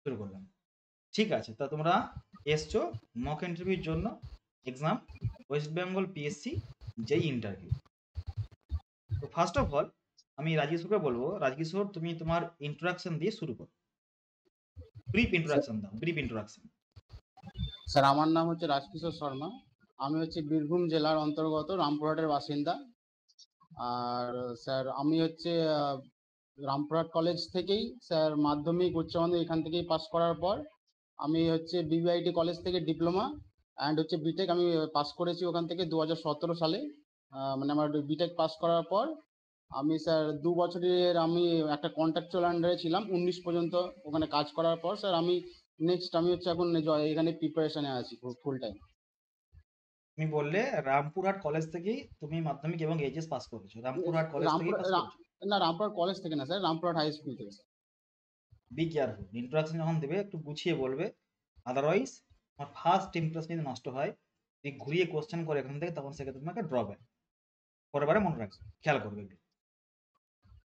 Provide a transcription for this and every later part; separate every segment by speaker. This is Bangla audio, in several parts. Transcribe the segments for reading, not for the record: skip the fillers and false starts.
Speaker 1: শুরু করলাম। ঠিক আছে, তা তোমরা এসছো মক ইন্টারভিউর জন্য এক্সাম ওয়েস্ট বেঙ্গল পিএসসি যেই ইন্টারভিউ। তো ফার্স্ট অফ অল আমি রাজকিশোরকে বলবো, রাজকিশোর তুমি তোমার ইন্ট্রোডাকশন দিয়ে শুরু করো। ব্রিফ ইন্ট্রোডাকশন দাও, ব্রিফ ইন্ট্রোডাকশন।
Speaker 2: স্যার আমার নাম হচ্ছে রাজকিশোর শর্মা। আমি হচ্ছে বীরভূম জেলার অন্তর্গত রামপুরহাটের বাসিন্দা। আর স্যার আমি হচ্ছে রামপুরহাট কলেজ থেকেই স্যার মাধ্যমিক উচ্চ মাধ্যমিক এখান থেকেই পাস করার পর আমি হচ্ছে বিবিআইটি কলেজ থেকে ডিপ্লোমা অ্যান্ড হচ্ছে বিটেক আমি পাস করেছি ওখান থেকে 2017 সালে। মানে আমার বিটেক পাস করার পর আমি স্যার 2 বছরের আমি একটা কন্ট্রাকচুয়াল আন্ডারে ছিলাম 19 পর্যন্ত। ওখানে কাজ করার পর স্যার আমি নেক্সট আমি হচ্ছে এখন এখানে প্রিপারেশনে আছি ফুল টাইম।
Speaker 1: তুমি বললে রামপুরহাট কলেজ থেকেই তুমি মাধ্যমিক এবং এইচএস পাস করেছো, রামপুরহাট কলেজ থেকেই পাস করেছো?
Speaker 2: না, রামপুরহাট কলেজ থেকে না স্যার, রামপুরহাট হাই স্কুল থেকে স্যার।
Speaker 1: বি কেয়ারফুল, ইন্ট্রোডাকশন যখন দেবে একটু গুছিয়ে বলবে, আদারওয়াইজ তোমার ফার্স্ট ইমপ্রেশন যদি নষ্ট হয়, যদি ঘুরিয়ে কোশ্চেন করে এখান থেকে, তখন সেক্ষেত্রে তোমাকে ড্রপ হয়। পরের বারে মনে রাখবে, খেয়াল করবে একটু।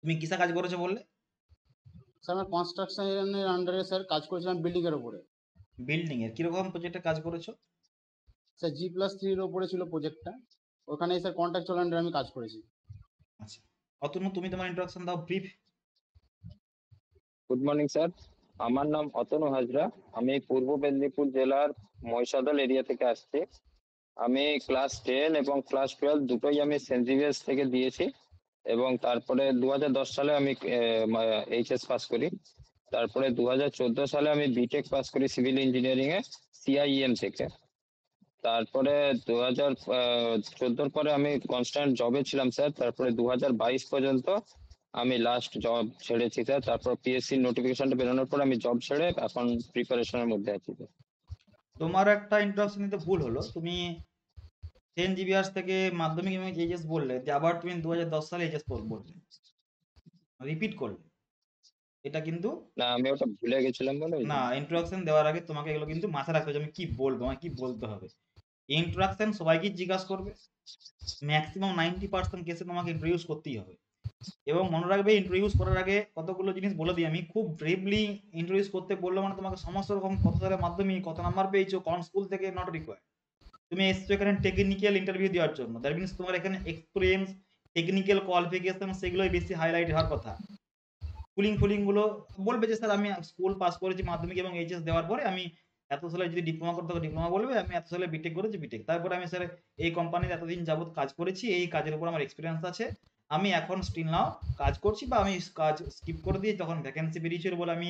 Speaker 1: তুমি কিসা কাজ করেছো বললে?
Speaker 2: স্যার আমার কনস্ট্রাকশনের আন্ডারে স্যার কাজ করেছিলাম বিল্ডিং এর উপরে।
Speaker 1: বিল্ডিং এর কিরকম প্রজেক্টে কাজ করেছো?
Speaker 2: স্যার G+3 উপরে ছিল প্রজেক্টটা, ওখানে স্যার কন্ট্রাকচুয়াল আন্ডারে আমি কাজ করেছি।
Speaker 1: আচ্ছা, অতনু তুমি তোমার ইন্ট্রোডাকশন দাও, ব্রিফ।
Speaker 3: গুড মর্নিং স্যার, আমার নাম অতনু হাজরা। আমি পূর্ব মেদিনীপুর জেলার মহিষাদল এরিয়া থেকে আসছি। আমি ক্লাস 10 এবং ক্লাস 12 দুটোই আমি সেন্ট জেভিয়ার্স থেকে দিয়েছি এবং তারপরে 2010 সালে আমি এইচএস পাস করি। তারপরে 2014 সালে আমি বিটেক পাস করি সিভিল ইঞ্জিনিয়ারিং এ সিআইএম থেকে। তারপরে 2014 পরে আমি কনস্ট্যান্ট জবে ছিলাম স্যার। তারপরে 2022 পর্যন্ত আমি লাস্ট জব ছেড়েছি স্যার। তারপর পিএসসি নোটিফিকেশনটা বেরোনোর পর আমি জব ছেড়ে এখন প্রিপারেশনের মধ্যে আছি স্যার।
Speaker 1: তোমার একটা ইন্ট্রোডাকশন দিতে ভুল হলো, তুমি সেন্ট জেভিয়ার্স থেকে মাধ্যমিক এবং এইচএস বললে, যে আবার তুমি 2010 সালে এইচএস বললে, রিপিট করলে, এটা কিন্তু
Speaker 3: না, আমি ওটা ভুলে গেছিলাম বলে ওই
Speaker 1: না।
Speaker 3: জন্য।
Speaker 1: ইন্ট্রোডাকশন দেওয়ার আগে তোমাকে এগুলো কিন্তু মাথায় রাখতে হবে যে আমি কি বলবো, আমাকে কি বলতে হবে। ইন্ট্রোডাকশন সবাইকে জিজ্ঞাসা করবে, ম্যাক্সিমাম 90% কেসে তোমাকে ইন্ট্রোডিউস করতেই হবে। এবং মনে রাখবে, ইন্ট্রোডিউস করার আগে কতগুলো জিনিস বলে দিই আমি। খুব ব্রেভলি ইন্ট্রোডিউস করতে বললো মানে তোমাকে সমস্ত রকম কত সালের মাধ্যমিক, কত নাম্বার পেয়েছো, কোন স্কুল থেকে, নট রিকোয়ার্ড। তুমি এসছো এখানে টেকনিক্যাল ইন্টারভিউ দেওয়ার জন্য, দ্যাট মিনস তোমার এখানে এক্সপিরিয়েন্স, টেকনিক্যাল কোয়ালিফিকেশন সেগুলোই বেশি হাইলাইট হওয়ার কথা। কুলিং ফুলিং গুলো বলবে যে স্যার আমি স্কুল পাস করেছি মাধ্যমিক এবং এইচএস দেওয়ার পরে আমি এত সালে যদি ডিপ্লোমা করতে হবে ডিপ্লোমা বলবে, আমি এত সালে বিটেক করেছি বিটেক, তারপরে আমি স্যার এই কোম্পানিতে এতদিন যাবত কাজ করেছি, এই কাজের উপর আমার এক্সপিরিয়েন্স আছে, আমি এখন স্টিল নাও কাজ করছি, বা আমি কাজ স্কিপ করে দিয়ে তখন ভ্যাকেন্সি বেরিয়েছিল বলে আমি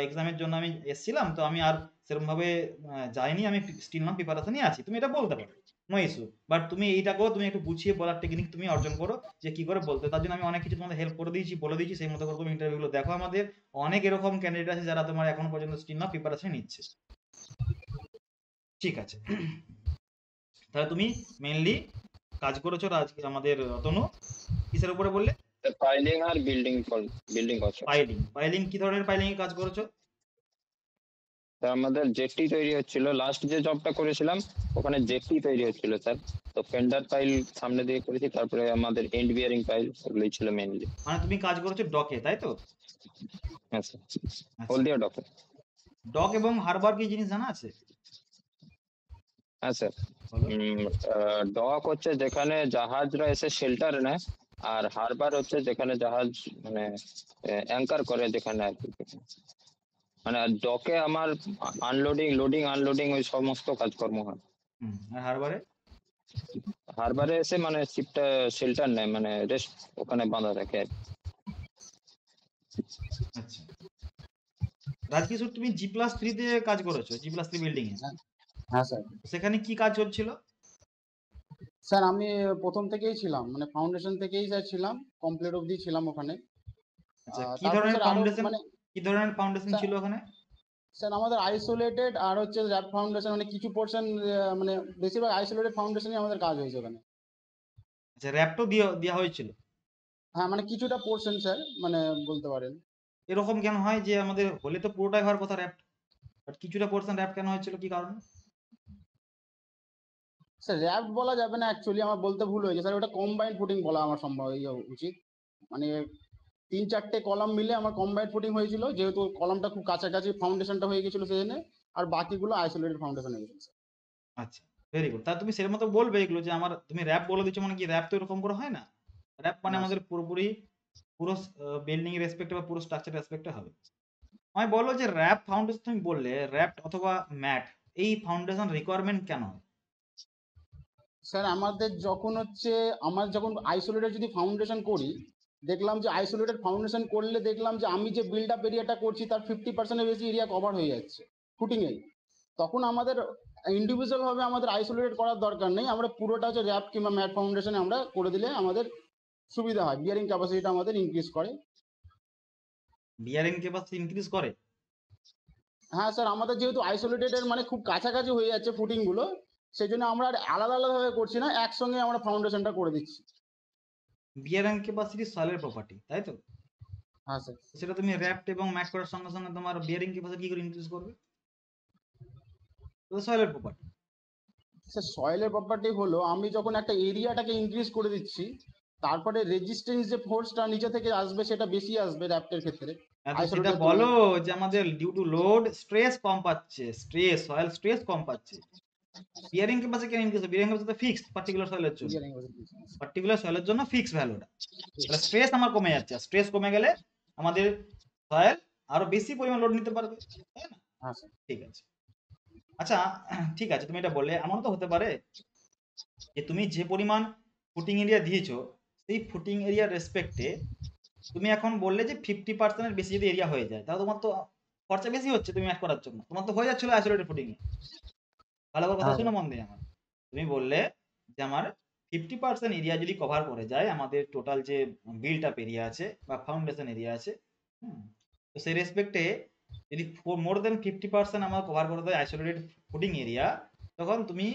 Speaker 1: এক্সামের জন্য আমি এসেছিলাম, তো আমি আর সেরকম ভাবে যাইনি, আমি স্টিল নাও প্রিপারেশনই আছি, তুমি এটা বলতে পারো, নো ইস্যু। বাট তুমি এইটাকেও তুমি একটু গুছিয়ে বলার টেকনিক তুমি অর্জন করো, যে কি করে বলতে। তার জন্য আমি অনেক কিছু তোমাদের হেল্প করে দিয়েছি, বলে দিয়েছি, সেই মতো করে তুমি ইন্টারভিউগুলো দেখো। আমাদের অনেক এরকম ক্যান্ডিডেট আছে যারা তোমার এখনো পর্যন্ত স্টিল নাও প্রিপারেশন নিচ্ছে। ঠিক আছে, তাহলে তুমি মেইনলি কাজ করেছো আজকে আমাদের তনু কিসের উপরে বললে?
Speaker 3: ফাইলিং আর building building construction.
Speaker 1: Piling. Piling কি ধরনের পাইলিং এ কাজ করেছো?
Speaker 3: স্যার আমাদের জেটি তৈরি হচ্ছিল, লাস্ট যে জবটা করেছিলাম ওখানে জেটি তৈরি হচ্ছিল স্যার। তো ফেন্ডার পাইল সামনে দিয়ে করেছি, তারপরে আমাদের এন্ড বিয়ারিং পাইল ওগুলোই ছিল মেইনলি।
Speaker 1: মানে তুমি কাজ করেছো ডকে, তাই তো?
Speaker 3: হ্যাঁ স্যার,
Speaker 1: আচ্ছা,
Speaker 3: হলদিয়া ডকে।
Speaker 1: ডক এবং হারবার কি জিনিস জানা আছে?
Speaker 3: হ্যাঁ স্যার,
Speaker 1: বলো।
Speaker 3: ডক হচ্ছে যেখানে জাহাজরা এসে শেল্টার নেয়, আর হারবার হচ্ছে যেখানে জাহাজ মানে অ্যাঙ্কার করে, যেখানে আর কি। মানে ডকে আমার আনলোডিং, লোডিং, আনলোডিং ওই সমস্ত কাজকর্ম হয়।
Speaker 1: আর হারবারে?
Speaker 3: হারবারে এসে মানে শিপটা শেল্টার নেয়, মানে রেস্ট ওখানে বাঁধা থাকে আর কি।
Speaker 1: আচ্ছা, রাজকিশোর তুমি G+3 তে কাজ করেছো, G+3 বিল্ডিং এ,
Speaker 2: হ্যাঁ স্যার।
Speaker 1: সেখানে কি কাজ চলছিল?
Speaker 2: স্যার আমি প্রথম থেকেই ছিলাম, মানে ফাউন্ডেশন থেকেই স্যার ছিলাম, কমপ্লিট অবধি ছিলাম ওখানে।
Speaker 1: আচ্ছা, কি
Speaker 2: তারপর
Speaker 1: ধরনের
Speaker 2: স্যার আরো
Speaker 1: ফাউন্ডেশন,
Speaker 2: মানে
Speaker 1: কি ধরনের ফাউন্ডেশন
Speaker 2: স্যার
Speaker 1: ছিল ওখানে?
Speaker 2: স্যার আমাদের আইসোলেটেড আর হচ্ছে র্যাপ ফাউন্ডেশন, মানে কিছু পোর্শন, মানে বেশিরভাগ আইসোলেটেড ফাউন্ডেশনই আমাদের কাজ হয়েছে ওখানে।
Speaker 1: আচ্ছা, র্যাপটো দেওয়া হয়েছিল?
Speaker 2: হ্যাঁ মানে কিছুটা পোর্শন স্যার, মানে বলতে পারেন।
Speaker 1: এরকম কেন হয় যে আমাদের হলে তো পুরোটাই হওয়ার কথা র্যাপ, বাট কিছুটা পোর্শন র্যাপ কেন হয়েছিল, কি কারণে?
Speaker 2: স্যার র্যাপ বলা যাবে না, অ্যাকচুয়ালি আমার বলতে ভুল হয়েছে স্যার, ওটা কম্বাইন্ড ফুটিং বলা আমার সম্ভব উচিত। মানে 3-4টে কলাম মিলে আমার কম্বাইন্ড ফুটিং হয়েছিল, যেহেতু কলামটা খুব কাছাকাছি ফাউন্ডেশনটা হয়ে গেছিল সেজন্য, আর বাকিগুলো আইসোলেটেড ফাউন্ডেশন হয়ে গেছে।
Speaker 1: আচ্ছা, ভেরি গুড। তা তুমি সের মতো বলবে এগুলো যে আমার তুমি র‍্যাপ বলে দিচ্ছ, মানে কি র‍্যাপ তো এরকম করে হয় না। র‍্যাপ মানে
Speaker 2: না
Speaker 1: আমাদের পুরোপুরি পুরো বিল্ডিং এর রেসপেক্টে বা পুরো স্ট্রাকচার রেসপেক্টে হবে। আমায় বলো যে র‍্যাপ ফাউন্ডেশন তুমি বললে র‍্যাপ অথবা ম্যাট, এই ফাউন্ডেশন রিকোয়ারমেন্ট কেন হয়?
Speaker 2: স্যার আমাদের যখন হচ্ছে আমার যখন আইসোলেটেড যদি ফাউন্ডেশন করি, দেখলাম যে আইসোলেটেড ফাউন্ডেশন করলে দেখলাম যে আমি যে বিল্ড আপ এরিয়াটা করছি তার 50% বেশি এরিয়া কভার হয়ে যাচ্ছে ফুটিং এ। তখন আমাদের ইন্ডিভিজুয়াল ভাবে আমাদের আইসোলেটেড করার দরকার নেই, আমরা পুরোটা হচ্ছে র্যাপ কিংবা ম্যাট ফাউন্ডেশনে আমরা করে দিলে আমাদের সুবিধা হয়, বিয়ারিং ক্যাপাসিটিটা আমাদের ইনক্রিজ করে।
Speaker 1: বিয়ারিং ক্যাপাসিটি ইনক্রিজ করে?
Speaker 2: হ্যাঁ স্যার, আমাদের যেহেতু আইসোলেটেড মানে খুব কাছাকাছি হয়ে যাচ্ছে ফুটিং গুলো, সেই জন্য আমরা আর আলাদা আলাদা ভাবে করছি না, একসঙ্গে আমরা ফাউন্ডেশনটা করে দিচ্ছি।
Speaker 1: বিয়ারিং ক্যাপাসিটি সয়েলের প্রপার্টি, তাই তো?
Speaker 2: হ্যাঁ স্যার।
Speaker 1: সেটা তুমি র‍্যাপ এবং ম্যাট করার সঙ্গে সঙ্গে তোমার বিয়ারিং ক্যাপাসিটি কি করে ইনক্রিজ করবে? তো সয়েলের প্রপার্টি।
Speaker 2: স্যার সয়েলের প্রপার্টি হলো আমি যখন একটা এরিয়াটাকে ইনক্রিজ করে দিচ্ছি, তারপরে রেজিস্ট্যান্স যে ফোর্সটা নিচে থেকে আসবে সেটা বেশি আসবে র্যাপ্টের ক্ষেত্রে
Speaker 1: তো সেটা
Speaker 2: আইসোলেটের
Speaker 1: বলো
Speaker 2: তুলনায়।
Speaker 1: যে আমাদের ডিউ টু লোড স্ট্রেস কম পাচ্ছে, স্ট্রেস সয়েল স্ট্রেস কম পাচ্ছে। বিয়ারিং ক্যাপাসিটি কেন ইনক্রিজ হবে? বিয়ারিং ক্যাপাসিটি তো ফিক্সড পার্টিকুলার সয়েলের জন্য, পার্টিকুলার সয়েলের জন্য ফিক্সড ভ্যালুটা। তাহলে স্ট্রেস আমার কমে যাচ্ছে, স্ট্রেস কমে গেলে আমাদের সয়েল আরো বেশি পরিমাণ লোড নিতে পারবে, তাই না?
Speaker 2: হ্যাঁ স্যার।
Speaker 1: ঠিক আছে। আচ্ছা, ঠিক আছে, তুমি এটা বললে এমন তো হতে পারে যে তুমি যে পরিমাণ ফুটিং এরিয়া দিয়েছো সেই ফুটিং এরিয়ার রেসপেক্টে তুমি এখন বললে যে 50% বেশি যদি এরিয়া হয়ে যায় তাহলে তোমার তো খরচা বেশি হচ্ছে তুমি ম্যাচ করার জন্য, তোমার তো হয়ে যাচ্ছিল আইসোলেটেড ফুটিং এ। ভালো করে কথা
Speaker 2: হ্যাঁ
Speaker 1: শুনো মন দিয়ে আমার। তুমি বললে যে আমার 50% এরিয়া যদি কভার করে যায় আমাদের টোটাল যে বিল্ট আপ এরিয়া আছে বা ফাউন্ডেশন এরিয়া আছে, তো সেই রেসপেক্টে যদি মোর দেন 50% আমার কভার করে দেয় আইসোলেটেড ফুটিং এরিয়া, তখন তুমি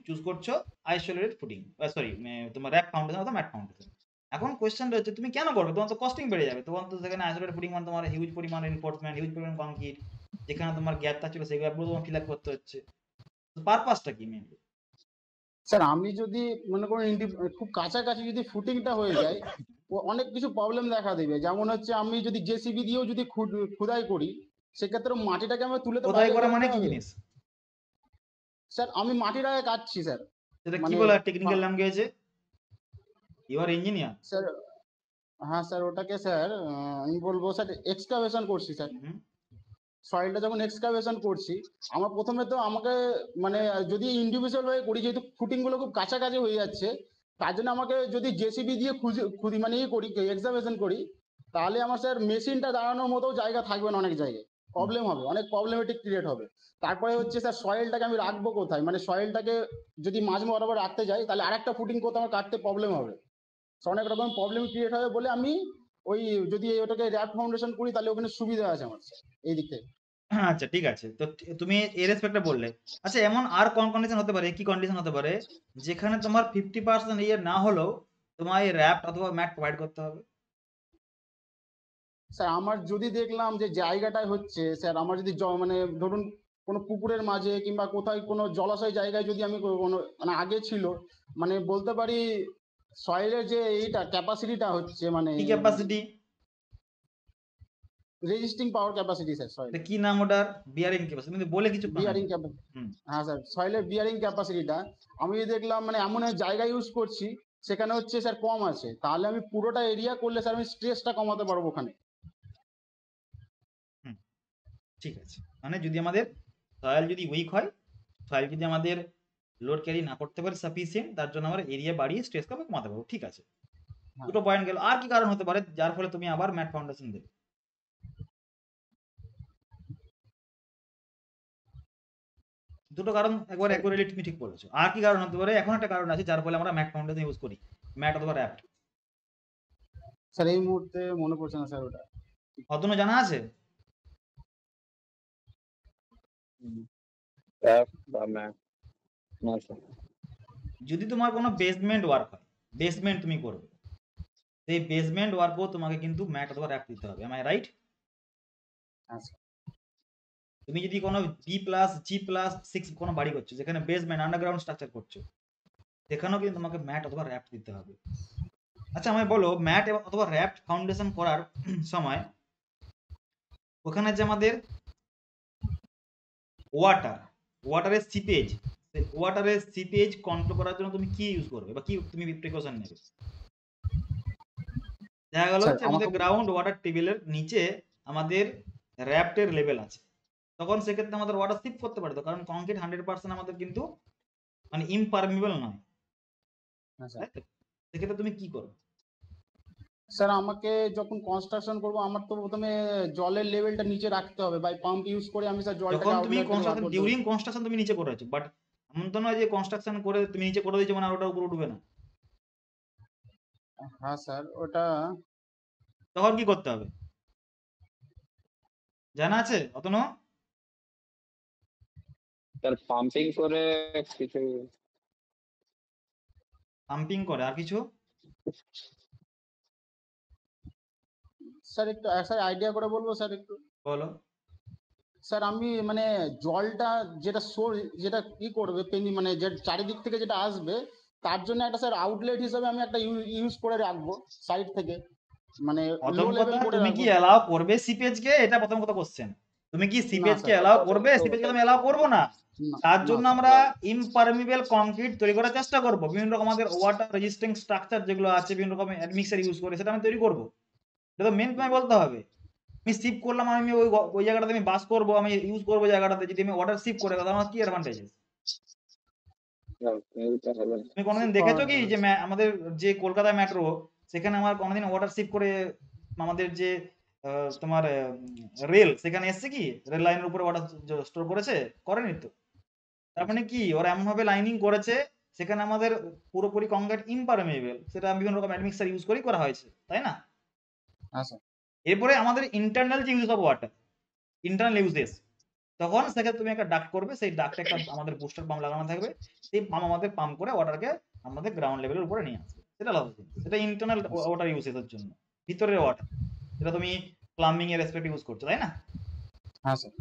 Speaker 1: চুজ করছো আইসোলেটেড ফুটিং, সরি তোমার র‍্যাপ ফাউন্ডেশন অথবা ম্যাট ফাউন্ডেশন। এখন কোশ্চেন রয়েছে তুমি কেন করবে? তোমার তো কস্টিং বেড়ে যাবে, তোমার তো সেখানে আইসোলেটেড ফুটিং মানে তোমার হিউজ পরিমাণ রিনফোর্সমেন্ট, হিউজ পরিমাণ কংক্রিট, যেখানে তোমার গ্যাপটা ছিল সেই গ্যাপগুলো তোমার ফিল আপ করতে হচ্ছে। পারপাসটা কি মেইনলি?
Speaker 2: স্যার আমি যদি মনে করুন খুব কাছাকাছি যদি ফুটিংটা হয়ে যায়, অনেক কিছু প্রবলেম দেখা দেবে। যেমন হচ্ছে আমি যদি জেসিবি দিয়েও যদি খুদাই করি, সেক্ষেত্রে মাটিটাকে আমার তুলে তো
Speaker 1: খোদাই
Speaker 2: বাইরে
Speaker 1: করা মানে
Speaker 2: ফেলতে
Speaker 1: কি
Speaker 2: হবে।
Speaker 1: জিনিস?
Speaker 2: স্যার আমি মাটিটাকে কাটছি স্যার।
Speaker 1: সেটা কি
Speaker 2: মানে
Speaker 1: বলে টেকনিক্যাল ল্যাঙ্গুয়েজে? You are engineer?
Speaker 2: স্যার, হ্যাঁ স্যার ওটাকে স্যার আমি বলবো স্যার এক্সকাভেশন করছি স্যার। সয়েলটা যখন এক্সকাভেশন করছি, আমার প্রথমে তো আমাকে মানে যদি ইন্ডিভিজুয়াল ভাবে করি, যেহেতু ফুটিং গুলো খুব কাছাকাছি হয়ে যাচ্ছে, তার জন্য আমাকে যদি জেসিবি দিয়ে খুঁজি মানে করি এক্সকাভেশন করি, তাহলে আমার স্যার মেশিনটা দাঁড়ানোর মতো জায়গা থাকবে না, অনেক জায়গায় প্রবলেম হবে, অনেক প্রবলেমেটিক ক্রিয়েট হবে। তারপরে হচ্ছে স্যার সয়েলটাকে আমি রাখবো কোথায়, মানে সয়েলটাকে যদি মাঝ বরাবর রাখতে যাই তাহলে আরেকটা ফুটিং কোথাও আমার কাটতে প্রবলেম হবে। অনেক রকম প্রবলেম ক্রিয়েট হবে বলে আমি ওই যদি ওটাকে র্যাপ ফাউন্ডেশন করি তাহলে ওখানে সুবিধা আছে আমার এই দিক থেকে।
Speaker 1: আচ্ছা, ঠিক আছে, তো তুমি এর রেসপেক্টে বললে। আচ্ছা, এমন আর কোন কন্ডিশন হতে পারে, কি কন্ডিশন হতে পারে যেখানে তোমার 50% ইয়ে না হলেও তোমার এই র‍্যাপ অথবা ম্যাট প্রোভাইড করতে হবে?
Speaker 2: স্যার আমার যদি দেখলাম যে জায়গাটায় হচ্ছে স্যার, আমার যদি মানে ধরুন কোনো পুকুরের মাঝে কিংবা কোথায় কোনো জলাশয় জায়গায় যদি আমি কোনো মানে আগে ছিল, মানে বলতে পারি সয়েলের যে এইটা ক্যাপাসিটিটা হচ্ছে মানে
Speaker 1: কি ক্যাপাসিটি?
Speaker 2: রেজিস্টিং পাওয়ার ক্যাপাসিটি স্যার সয়েল
Speaker 1: এটা কি নাম ওটার? বিয়ারিং ক্যাপাসিটি, তুমি বলে কিছু
Speaker 2: বিয়ারিং ক্যাপাসিটি। হ্যাঁ স্যার, সয়েলের বিয়ারিং ক্যাপাসিটিটা আমি দেখলাম মানে এমন এক জায়গা ইউজ করছি সেখানে হচ্ছে স্যার কম আছে, তাহলে আমি পুরোটা এরিয়া করলে স্যার আমি স্ট্রেসটা কমাতে পারবো ওখানে।
Speaker 1: ঠিক আছে, মানে যদি আমাদের সয়েল যদি উইক হয়, সয়েল যদি আমাদের লোড ক্যারি না করতে পারে সাফিসিয়েন্ট, তার জন্য আমরা এরিয়া বাড়িয়ে স্ট্রেসকে আমরা কমাতে পারবো। ঠিক আছে,
Speaker 2: হ্যাঁ।
Speaker 1: দুটো পয়েন্ট গেল। আর কি কারণ হতে পারে যার ফলে তুমি আবার ম্যাট ফাউন্ডেশন দেবে? দুটো কারণ একবার অ্যাকুরেটলি তুমি ঠিক বলেছো। আর কি কারণ হতে পারে? এখন একটা কারণ আছে যার ফলে আমরা ম্যাট ফাউন্ডেশন ইউজ করি, ম্যাট অথবা র‍্যাপ।
Speaker 2: স্যার এই মুহূর্তে মনে পড়ছে না স্যার ওটা।
Speaker 1: অতনু জানা আছে?
Speaker 3: র‍্যাপ বা ম্যাট না স্যার।
Speaker 1: যদি তোমার কোনো বেসমেন্ট ওয়ার্ক হয়, বেসমেন্ট তুমি করবে, সেই বেসমেন্ট ওয়ার্কও তোমাকে কিন্তু ম্যাট অথবা র‍্যাপ দিতে হবে, এম আই রাইট?
Speaker 2: আচ্ছা
Speaker 1: তুমি যদি কোনো B+G+6 কোনো বাড়ি করছো যেখানে বেসমেন্ট আন্ডারগ্রাউন্ড স্ট্রাকচার করছো, সেখানেও কিন্তু তোমাকে ম্যাট অথবা র‍্যাপ দিতে হবে। আচ্ছা আমায় বলো, ম্যাট অথবা র্যাপড ফাউন্ডেশন করার সময় ওখানে যে আমাদের ওয়াটারের সিপেজ কন্ট্রোল করার জন্য তুমি কি ইউজ করবে বা কি তুমি প্রিকশন নেবে? দেখা গেল
Speaker 2: স্যার
Speaker 1: যে আমাদের
Speaker 2: আমাকে
Speaker 1: গ্রাউন্ড ওয়াটার টেবিলের নিচে আমাদের র্যাপটের লেভেল আছে, তখন সেক্ষেত্রে আমাদের ওয়াটার সিপ করতে পারে, তো কারণ কংক্রিট 100% আমাদের কিন্তু মানে ইমপারমিবল নয়,
Speaker 2: হ্যাঁ স্যার।
Speaker 1: তাই তো? সেক্ষেত্রে তুমি কি করবে?
Speaker 2: স্যার আমাকে যখন কনস্ট্রাকশন করব আমার তো প্রথমে জলের লেভেলটা নিচে রাখতে হবে, বাই পাম্প ইউজ করে আমি স্যার
Speaker 1: যখন
Speaker 2: জলটাকে
Speaker 1: তুমি
Speaker 2: আউটলেট থেকে বার
Speaker 1: কনস্ট্রাকশন
Speaker 2: করতে পারবো।
Speaker 1: ডিউরিং কনস্ট্রাকশন তুমি নিচে করেছো, বাট এমন তো নয় যে কনস্ট্রাকশন করে তুমি নিচে করে দিয়েছো মানে আর ওটা উপরে উঠবে না,
Speaker 2: হ্যাঁ স্যার ওটা
Speaker 1: তখন কি করতে হবে জানা আছে অতনু?
Speaker 3: স্যার পাম্পিং করে কিছু।
Speaker 1: পাম্পিং করে আর কিছু?
Speaker 2: স্যার একটু স্যার আইডিয়া করে বলবো স্যার একটু।
Speaker 1: বলো।
Speaker 2: স্যার আমি মানে জলটা যেটা যেটা কি করবে মানে যে চারিদিক থেকে যেটা আসবে তার জন্য একটা স্যার আউটলেট হিসেবে আমি একটা ইউজ করে রাখবো সাইড থেকে, মানে লো
Speaker 1: প্রথম কথা,
Speaker 2: লেভেল করে
Speaker 1: তুমি কি
Speaker 2: রাখবো।
Speaker 1: অ্যালাউ করবে সিপেজ কে? এটা প্রথম কথা কোশ্চেন। তুমি কি
Speaker 2: না
Speaker 1: সিপেজ কে
Speaker 2: স্যার,
Speaker 1: অ্যালাউ
Speaker 3: প্রথম
Speaker 1: করবে?
Speaker 3: তো
Speaker 1: সিপেজ কে
Speaker 3: ওটাই।
Speaker 1: তুমি অ্যালাউ করবো না।
Speaker 2: না
Speaker 1: তার
Speaker 2: না
Speaker 1: জন্য
Speaker 2: স্যার।
Speaker 1: আমরা
Speaker 3: না।
Speaker 1: ইমপারমিবল কংক্রিট তৈরি করার চেষ্টা করব, বিভিন্ন রকম আমাদের ওয়াটার রেজিস্টিং স্ট্রাকচার যেগুলো আছে বিভিন্ন রকম অ্যাডমিক্সার ইউজ করে সেটা আমি তৈরি করব। এটা তো মেন তোমায় বলতে হবে। আমি সিপ করলাম, আমি ওই জায়গাটাতে আমি বাস করবো, আমি ইউজ করবো জায়গাটাতে, যদি আমি ওয়াটার সিপ করে তাহলে আমার কি অ্যাডভান্টেজ?
Speaker 3: না, এইটা হবে না।
Speaker 1: তুমি কোনোদিন দেখেছো কি যে আমাদের যে কলকাতা মেট্রো, সেখানে আমার কোনোদিন ওয়াটার শিপ করে আমাদের যে তোমার রেল সেখানে এসছে কি রেল লাইনের উপরে ওয়াটার স্টোর করেছে? করেনি তো। তার মানে কি ওরা এমন ভাবে লাইনিং করেছে সেখানে আমাদের পুরোপুরি কংক্রিট ইমপারমেবল, সেটা বিভিন্ন রকম অ্যাডমিক্সার ইউজ করেই করা হয়েছে, তাই না?
Speaker 2: হ্যাঁ স্যার।
Speaker 1: এরপরে আমাদের ইন্টারনাল যে use of water, internal uses, তখন সেক্ষেত্রে তুমি একটা ডাক্ট করবে, সেই ডাক্টে একটা আমাদের বুস্টার পাম্প লাগানো থাকবে, সেই পাম্প আমাদের পাম্প করে ওয়াটারকে আমাদের গ্রাউন্ড লেভেলের উপরে নিয়ে আসবে, সেটা লাভ। সেটা ইন্টারনাল ওয়াটার ইউজেসের জন্য, ভিতরের ওয়াটার, সেটা তুমি প্লাম্বিং এর রেসপেক্ট ইউজ করছো, তাই না?
Speaker 2: হ্যাঁ স্যার।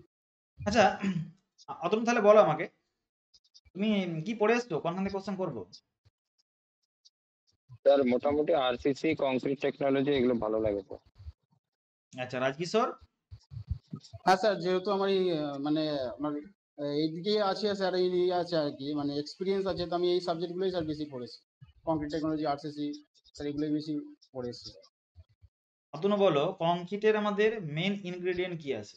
Speaker 1: আচ্ছা অতনু তাহলে বলো আমাকে, তুমি কি পড়ে এসছো, কোনখান থেকে কোশ্চেন করবো?
Speaker 3: স্যার মোটামুটি আরসিসি, কংক্রিট টেকনোলজি এগুলো ভালো লাগে স্যার।
Speaker 1: আচ্ছা রাজকিশোর?
Speaker 2: হ্যাঁ স্যার, যেহেতু আমার এই মানে আমার এইদিকে আছে স্যার, এই নিয়ে আছে আর কি, মানে এক্সপিরিয়েন্স আছে, তো আমি এই সাবজেক্টগুলোই স্যার বেশি পড়েছি, কংক্রিট টেকনোলজি, আরসিসি স্যার এগুলোই বেশি পড়েছি।
Speaker 1: অতনু বলো, কংক্রিটের আমাদের মেন ইনগ্রেডিয়েন্ট কি আছে?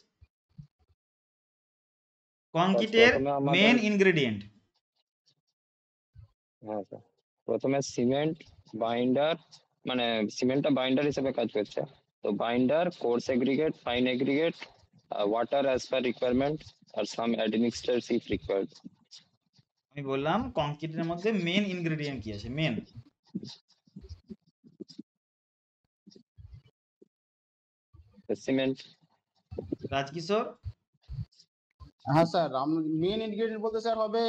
Speaker 1: কংক্রিটের
Speaker 3: প্রথমে আমাদের,
Speaker 1: মেন ইনগ্রেডিয়েন্ট?
Speaker 3: হ্যাঁ স্যার, প্রথমে সিমেন্ট, বাইন্ডার, মানে সিমেন্টটা বাইন্ডার হিসেবে কাজ করছে, তো binder, coarse aggregate, fine aggregate, water as per requirement, আর সাম অ্যাডমিক্সচার্স ইফ রিকোয়ার্ড।
Speaker 1: আমি বললাম কংক্রিটের মধ্যে মেন ইনগ্রেডিয়েন্ট কি আছে, মেন?
Speaker 3: সিমেন্ট।
Speaker 1: রাজকিশোর?
Speaker 2: হ্যাঁ স্যার, মেন ইনগ্রেডিয়েন্ট বলতে স্যার হবে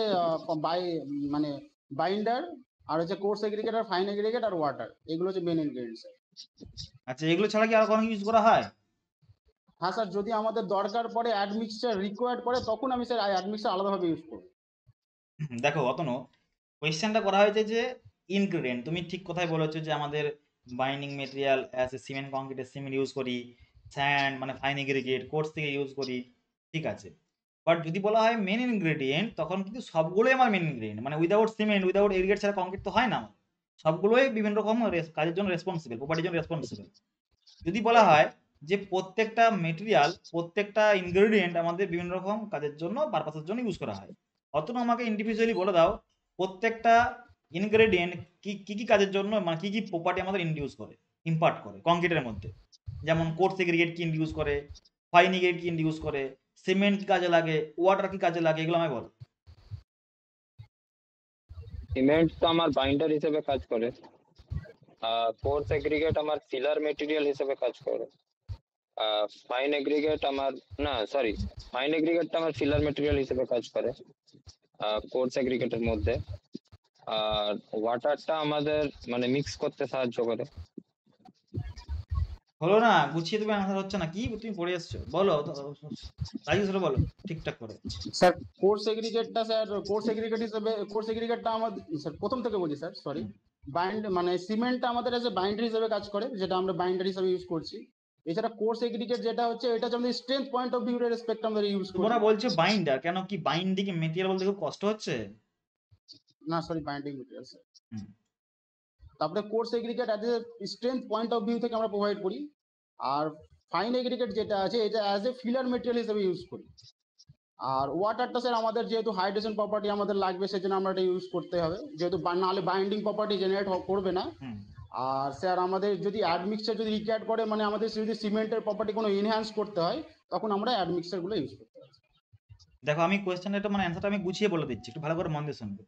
Speaker 2: মানে বাইন্ডার, আর হচ্ছে কোর্স এগ্রিগেট, আর ফাইন এগ্রিগেট, আর ওয়াটার, এগুলো হচ্ছে মেন ইনগ্রেডিয়েন্ট স্যার।
Speaker 1: আচ্ছা এগুলো ছাড়া কি আর কোনো ইউজ করা হয়?
Speaker 2: হ্যাঁ স্যার, যদি আমাদের দরকার পড়ে অ্যাডমিক্সচার রিকোয়ার্ড পড়ে তখন আমি স্যার অ্যাডমিক্সচার আলাদাভাবে ইউজ করব।
Speaker 1: দেখো অতনু, কোয়েশ্চেনটা করা হয়েছে যে ইনগ্রেডিয়েন্ট, তুমি ঠিক কথাই বলেছো যে আমাদের binding material as a cement, কংক্রিটের সিমেন্ট ইউজ করি, স্যান্ড মানে ফাইন এগ্রিগেট, কোর্স থেকে ইউজ করি, ঠিক আছে। বাট যদি বলা হয় মেন ইনগ্রেডিয়েন্ট, তখন কিন্তু সবগুলোই আমার মেন ইনগ্রেডিয়েন্ট, মানে উইদাউট সিমেন্ট উইদাউট এগ্রিগেট ছাড়া কংক্রিট তো হয় না আমার। সবগুলোই বিভিন্ন রকম কাজের জন্য রেসপন্সিবল, প্রপার্টির জন্য রেসপন্সিবল। যদি বলা হয় যে প্রত্যেকটা মেটেরিয়াল, প্রত্যেকটা ইনগ্রেডিয়েন্ট আমাদের বিভিন্ন রকম কাজের জন্য, পারপাসের জন্য ইউজ করা হয়, অতনু আমাকে ইন্ডিভিজুয়ালি বলে দাও প্রত্যেকটা ইনগ্রেডিয়েন্ট কি কি কি কাজের জন্য, মানে কি কি প্রপার্টি আমাদের ইন্ডিউস করে, ইম্পার্ট করে কংক্রিটের মধ্যে। যেমন কোর্স এগ্রিগেট কি ইন্ডিউস করে, ফাইন এগ্রিগেট কি ইন্ডিউস করে, সিমেন্ট কি কাজে লাগে, ওয়াটার কি কাজে লাগে, এগুলো আমায় বল।
Speaker 3: সিমেন্ট তো আমার বাইন্ডার হিসেবে কাজ করে, কোর্স এগ্রিগেট আমার ফিলার মেটেরিয়াল হিসেবে কাজ করে, ফাইন এগ্রিগেট আমার, না সরি, ফাইন এগ্রিগেটটা আমার ফিলার মেটেরিয়াল হিসেবে কাজ করে কোর্স এগ্রিগেটের মধ্যে, আর ওয়াটারটা আমাদের মানে মিক্স করতে সাহায্য করে।
Speaker 1: হলো না, গুছিয়ে তুমি আনসার হচ্ছে না, কি তুমি পড়ে এসছো বলো তো, রাজেশ বলো ঠিকঠাক করে।
Speaker 2: স্যার কোর্স এগ্রিগেটটা স্যার, কোর্স এগ্রিগেট হিসেবে কোর্স এগ্রিগেটটা আমাদের স্যার প্রথম থেকে বলি স্যার, সরি। মানে সিমেন্টটা আমাদের এজ এ বাইন্ডার হিসেবে কাজ করে, যেটা আমরা বাইন্ডার হিসেবে ইউজ করছি। এছাড়া কোর্স এগ্রিগেট যেটা হচ্ছে, এটা হচ্ছে আমাদের strength point of view respect আমরা ইউজ করি।
Speaker 1: তোমরা বলছো বাইন্ডার, কেন কি বাইন্ডিং মেটেরিয়াল বলতে খুব কষ্ট হচ্ছে?
Speaker 2: না সরি, বাইন্ডিং মেটেরিয়াল।
Speaker 1: হুম।
Speaker 2: তারপরে coarse aggregate as a strength point of view থেকে আমরা প্রোভাইড করি। আর ফাইন এগ্রিগেট যেটা আছে, এটা অ্যাজ এ ফিলার মেটেরিয়াল হিসেবে ইউজ করি। আর ওয়াটারটা স্যার আমাদের যেহেতু হাইড্রেশন প্রপার্টি আমাদের লাগবে, সেজন্য আমরা এটা ইউজ করতে হবে, যেহেতু নাহলে বাইন্ডিং প্রপার্টি জেনারেট করবে না।
Speaker 1: হুম।
Speaker 2: আর স্যার আমাদের যদি অ্যাডমিক্সচার যদি রিকোয়ার্ড করে, মানে আমাদের যদি সিমেন্টের প্রপার্টি কোনো এনহ্যান্স করতে হয়, তখন আমরা অ্যাডমিক্সচার গুলো ইউজ করতে হবে।
Speaker 1: দেখো আমি কোয়েশ্চেনটা এটা মানে অ্যান্সারটা আমি গুছিয়ে বলে দিচ্ছি, একটু ভালো করে মন দিয়ে শুনবে।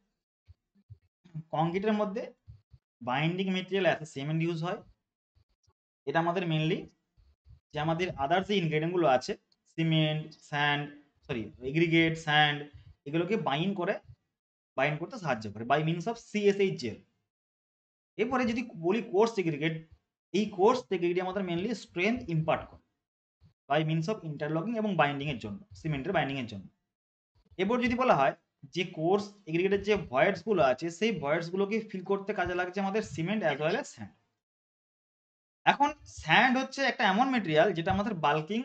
Speaker 1: কংক্রিটের মধ্যে binding material as cement use হয়। এটা আমাদের মেনলি যে আমাদের আদার্স যে ইনগ্রেডিয়েন্ট গুলো আছে, সিমেন্ট, এগ্রিগেট, স্যান্ড, এগুলোকে বাইন্ড করতে সাহায্য করে by means of CSH gel. এরপরে যদি বলি কোর্স এগ্রিগেট, এই কোর্স এগ্রিগেট আমাদের মেনলি স্ট্রেংথ ইম্পার্ট করে বাই মিনস অফ ইন্টারলকিং এবং বাইন্ডিং এর জন্য, সিমেন্টের বাইন্ডিং এর জন্য। এরপর যদি বলা হয় যে কোর্স এগ্রিগেটের যে ভয়েডস গুলো আছে, সেই ভয়েডস গুলোকে ফিল করতে কাজে লাগছে আমাদের cement as well as sand. এখন স্যান্ড হচ্ছে একটা এমন মেটেরিয়াল যেটা আমাদের বাল্কিং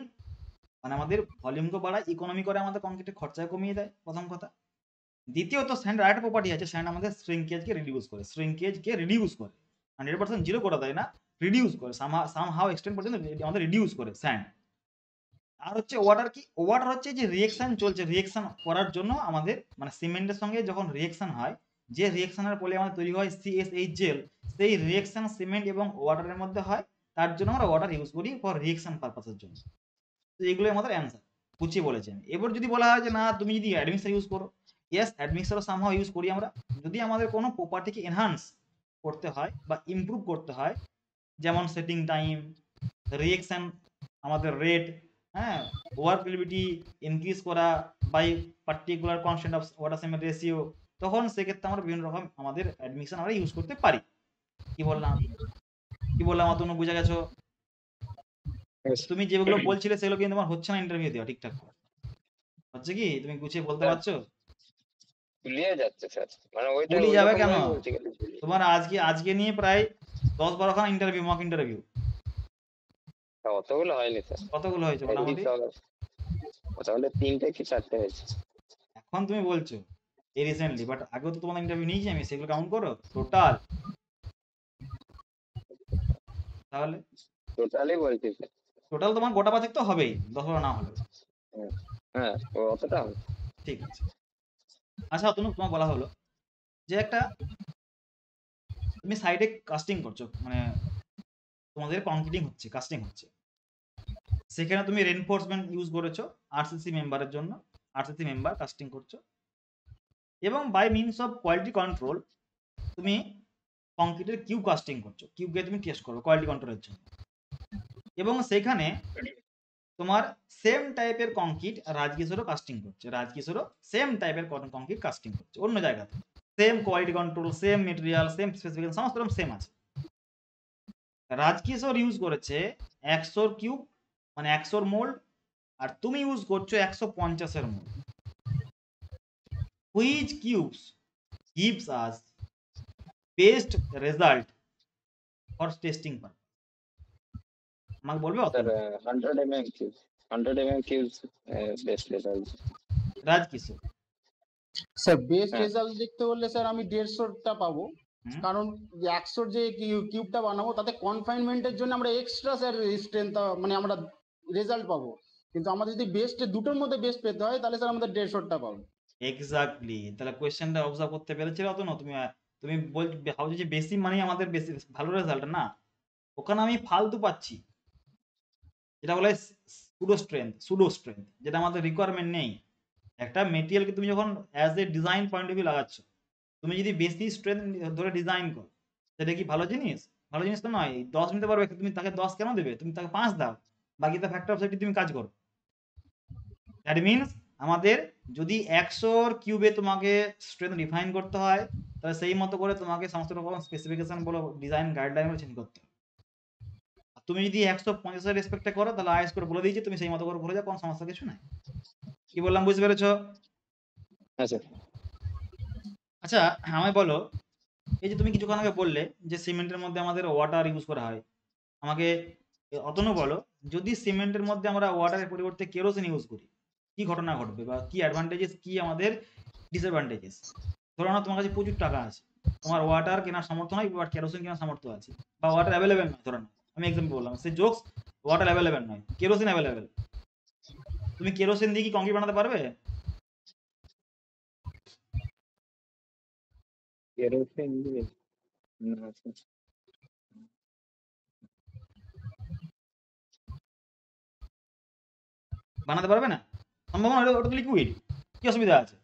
Speaker 1: মানে আমাদের ভলিউমকে বাড়ায়, ইকোনমি করে, আমাদের কংক্রিটের খরচা কমিয়ে দেয়, প্রথম কথা। দ্বিতীয়ত স্যান্ডের আরেকটা প্রপার্টি আছে, স্যান্ড আমাদের শ্রিঙ্কেজকে রিডিউস করে 100% জিরো করে দেয় না, রিডিউস করে সামহাউ এক্সটেন্ড পর্যন্ত আমাদের রিডিউস করে স্যান্ড। আর হচ্ছে ওয়াটার, কি ওয়াটার হচ্ছে যে রিয়েকশন চলছে, রিয়েকশন করার জন্য আমাদের মানে সিমেন্টের সঙ্গে যখন রিয়েকশন হয়, যে রিয়েকশনের ফলে আমাদের তৈরি হয় CSH জেল, সেই রিয়েকশন সিমেন্ট এবং ওয়াটারের মধ্যে হয়, তার জন্য আমরা ওয়াটার ইউজ করি ফর রিয়েকশন পারপাসের জন্য। তো এগুলো আমাদের অ্যান্সার, গুছিয়ে বলেছেন। এবার যদি বলা হয় যে না তুমি যদি অ্যাডমিক্সার ইউজ করো, ইয়েস অ্যাডমিক্সারও সামহাও ইউজ করি আমরা, যদি আমাদের কোনো প্রপার্টিকে এনহান্স করতে হয় বা ইমপ্রুভ করতে হয়, যেমন সেটিং টাইম, রিয়েকশন, আমাদের রেট, হ্যাঁ, ওয়ার্কেবিলিটি ইনক্রিজ করা by particular constant of water cement ratio, তখন সেক্ষেত্রে আমরা বিভিন্ন রকম আমাদের অ্যাডমিকশন আমরা ইউজ করতে পারি। কি বললাম অতনু, বুঝে গেছো? তুমি যেগুলো বলছিলে সেগুলো কিন্তু তোমার হচ্ছে না ইন্টারভিউ দেওয়া ঠিকঠাক করে, হচ্ছে কি? তুমি গুছিয়ে বলতে পারছো?
Speaker 3: গুলিয়ে যাচ্ছে স্যার, মানে ওইটা
Speaker 1: গুলিয়ে যাবে কেন?
Speaker 3: বলতে গেলে
Speaker 1: তোমার আজকে নিয়ে প্রায় 10-12 খানা ইন্টারভিউ, মক ইন্টারভিউ।
Speaker 3: অতগুলো হয়নি স্যার,
Speaker 1: কতগুলো হয়েছে মোটামুটি?
Speaker 3: মোটামুটি 3টে কি 4টে হয়েছে।
Speaker 1: এখন তুমি বলছো এই রিসেন্টলি, বাট আগেও তো তোমাদের ইন্টারভিউ নিয়েছি আমি, সেগুলো কাউন্ট করো টোটাল। তাহলে
Speaker 3: টোটালি বলছি স্যার।
Speaker 1: টোটাল তোমার গোটা 5 তো হবেই, 10 না হলে।
Speaker 3: হ্যাঁ অতটা হবে।
Speaker 1: ঠিক আছে। আচ্ছা অতনু, তোমার বলা হলো যে একটা তুমি সাইডে কাস্টিং করছো, মানে তোমাদের কংক্রিটিং হচ্ছে, কাস্টিং হচ্ছে, সেখানে তুমি রেনফোর্সমেন্ট ইউজ করেছো RCC মেম্বারের জন্য, RCC মেম্বার কাস্টিং করছো, এবং by means of quality control তুমি কংক্রিটের কিউব কাস্টিং করছো, কিউবকে তুমি টেস্ট করো কোয়ালিটি কন্ট্রোলের জন্য, এবং সেখানে তোমার সেম টাইপের কংক্রিট রাজকিশোরও কাস্টিং করছে, রাজকিশোরও সেম টাইপের কংক্রিট কাস্টিং করছে অন্য জায়গাতে, same quality control, same material, same specification, সমস্ত রকম সেম আছে। রাজকিশোর ইউজ করেছে 100 কিউব মানে 100 মোল্ড, আর তুমি ইউজ করছো 150 mould. Which cubes gives us best result for testing purpose? আমাকে বলবে
Speaker 3: sir 100 mm cube, 100 mm cube best result.
Speaker 1: Rajkishore
Speaker 2: sir best result দেখতে বললে স্যার আমি 150টা পাবো, কারণ 100 যে কিউবটা বানাবো তাতে কনফাইনমেন্টের জন্য আমরা এক্সট্রা স্যার স্ট্রেংথ মানে আমরা রেজাল্ট পাবো, কিন্তু আমাদের যদি বেস্ট দুটোর মধ্যে বেস্ট পেতে হয় তাহলে স্যার আমাদের 150টা পাবো।
Speaker 1: এক্স্যাক্টলি, তাহলে কোশ্চেনটা অবজার্ভ করতে পেরেছিলে তো না তুমি? তুমি ভাবছো যে বেশি মানে আমাদের বেশি ভালো রেজাল্ট, না, ওখানে আমি ফালতু পাচ্ছি, যেটা বলে সুডো স্ট্রেংথ, যেটা আমাদের রিকোয়ারমেন্ট নেই। একটা মেটেরিয়ালকে তুমি যখন as a design point of view লাগাচ্ছ, তুমি যদি বেশি স্ট্রেংথ ধরে ডিজাইন করো, সেটা কি ভালো জিনিস? ভালো জিনিস তো নয়। 10 নিতে পারবে, তুমি তাকে 10 কেন দেবে? তুমি তাকে 5 দাও, বাকিটা ফ্যাক্টর অফ সেফটি তুমি কাজ করো। দ্যাট মিনস আমাদের যদি 100 কিউবে তোমাকে স্ট্রেংথ ডিফাইন করতে হয়, তাহলে সেই মতো করে তোমাকে সমস্ত রকম স্পেসিফিকেশন বলো, ডিজাইন গাইডলাইন চেঞ্জ করতে হবে। তুমি যদি 150 রেসপেক্টে করো, তাহলে আইএস করে বলে দিয়েছি, তুমি সেই মতো করে ভরে যাও, কোনো সমস্যা কিছু নাই। কি বললাম বুঝতে পেরেছো?
Speaker 3: হ্যাঁ স্যার।
Speaker 1: আচ্ছা আমায় বলো এই যে তুমি কিছুক্ষণ আগে বললে যে সিমেন্টের মধ্যে আমাদের ওয়াটার ইউজ করা হয়, আমাকে অতনু বলো, যদি সিমেন্টের মধ্যে আমরা ওয়াটারের পরিবর্তে কেরোসিন ইউজ করি কি ঘটনা ঘটবে বা কি অ্যাডভান্টেজেস কি আমাদের ডিসঅ্যাডভান্টেজেস? ধরো না তোমার কাছে প্রচুর টাকা আছে, তোমার ওয়াটার কেনার সামর্থ্য নয় বাট কেরোসিন কেনার সামর্থ্য আছে, বা ওয়াটার অ্যাভেলেবেল নয়, ধরো না আমি এক্সাম্পল বললাম, সে জোকস, ওয়াটার অ্যাভেলেবেল নয়, কেরোসিন অ্যাভেলেবেল, তুমি কেরোসিন দিয়ে কি কংক্রিট বানাতে পারবে?
Speaker 3: কেরোসিন দিয়ে না স্যার।
Speaker 1: বানাতে পারবে না, সম্ভব না, ওটা তো লিকুইড, কি অসুবিধা আছে?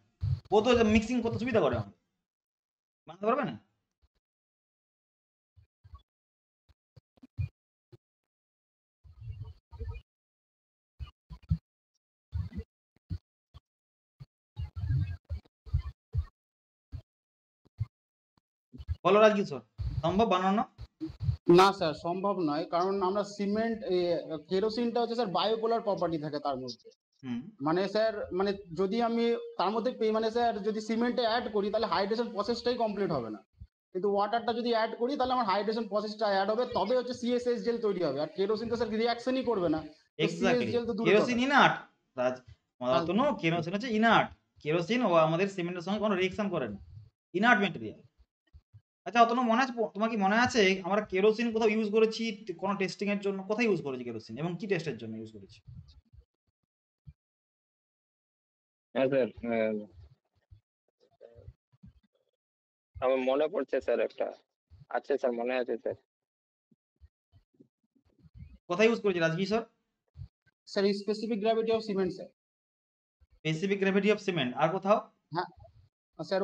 Speaker 1: ও তো মিক্সিং করতে সুবিধা করে আমাদের, বানাতে পারবে না? বলো রাজকিশোর, সম্ভব বানানো?
Speaker 2: না স্যার, সম্ভব নয়, কারণ আমরা সিমেন্ট কেরোসিনটা হচ্ছে স্যার বায়োপোলার প্রপার্টি থাকে তার মধ্যে।
Speaker 1: হুম,
Speaker 2: মানে স্যার, মানে যদি আমি তার মধ্যে মানে স্যার যদি সিমেন্টে অ্যাড করি তাহলে হাইড্রেশন প্রসেসটাই কমপ্লিট হবে না, কিন্তু ওয়াটারটা যদি অ্যাড করি তাহলে আমার হাইড্রেশন প্রসেসটা অ্যাড হবে, তবে হচ্ছে সিএসএস জেল তৈরি হবে। আর কেরোসিন তো স্যার রিয়াকশনই করবে না, তো সিএস
Speaker 1: এক্স্যাক্টলি,
Speaker 2: জেল তো দূরের কথা।
Speaker 1: কেরোসিন ইনার্ট রাজ,
Speaker 2: হ্যাঁ,
Speaker 1: অতনু, কেরোসিন হচ্ছে ইনার্ট, কেরোসিন ও আমাদের সিমেন্টের সঙ্গে কোনো রিঅ্যাকশন করে না, ইনার্ট ম্যাটেরিয়াল। আচ্ছা অতনু, মনে আছে, তোমার কি মনে আছে আমরা কেরোসিন কোথাও ইউজ করেছি কোনো টেস্টিং এর জন্য? কোথায় ইউজ করেছি কেরোসিন এবং কি টেস্টের জন্য ইউজ করেছি?
Speaker 3: হ্যাঁ স্যার, আমার মনে পড়ছে স্যার একটা, আছে স্যার, মনে আছে স্যার।
Speaker 1: কোথায় ইউজ করেছি Rajkishore?
Speaker 2: Sir specific gravity of cement sir.
Speaker 1: Specific gravity of cement, আর কোথাও?
Speaker 2: হ্যাঁ স্যার,